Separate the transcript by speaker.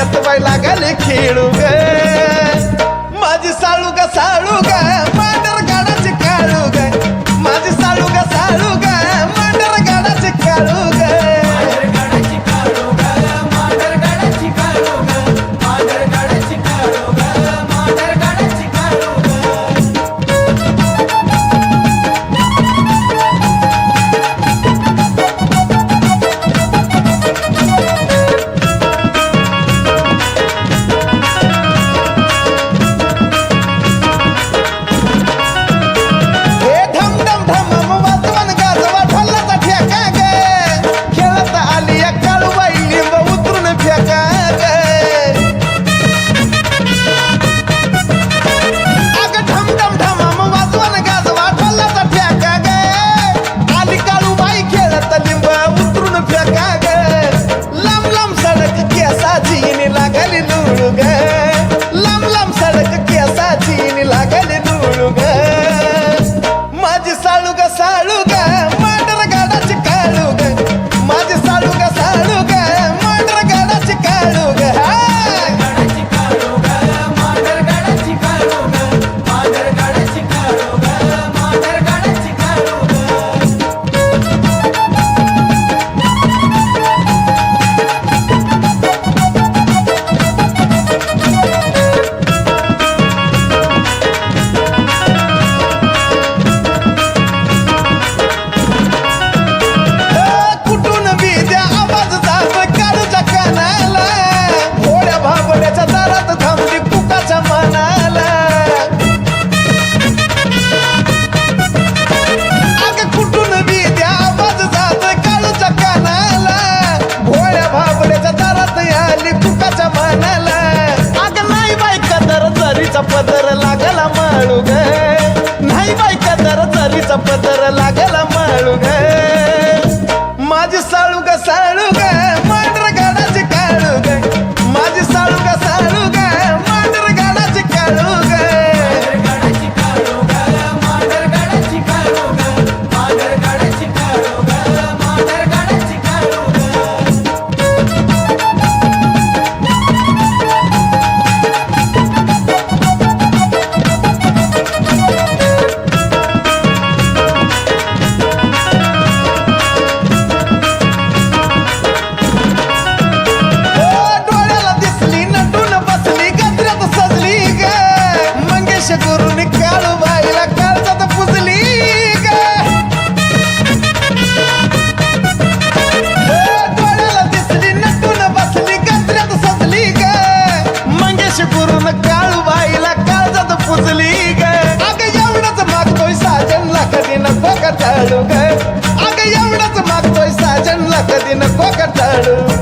Speaker 1: पाण्यात बाई लागले खेळू ग माझी साळू ग मांडर गाडाची काळू ग माझी साळू ग मांडर गाडाची काळू ग पदर लागला माळू ग नाही बायका तर जरीचा पदर लागला माळू ग माझी साळू ग मांडर गाडाची काळू ग माझी साळू ग मांडर गाडाची काळू ग गुरुनी काळू बाईला काळजात पुजली ग डोळ्याला दिसली नटून बसली गजऱ्यात सजली ग मंगेश गुरुन काळू बाईला काळजात पुजली ग अग एवढंच मागतोय साजनला कधी नको कटाळू ग अग एवढंच मागतोय साजनला कधी नको कटाळू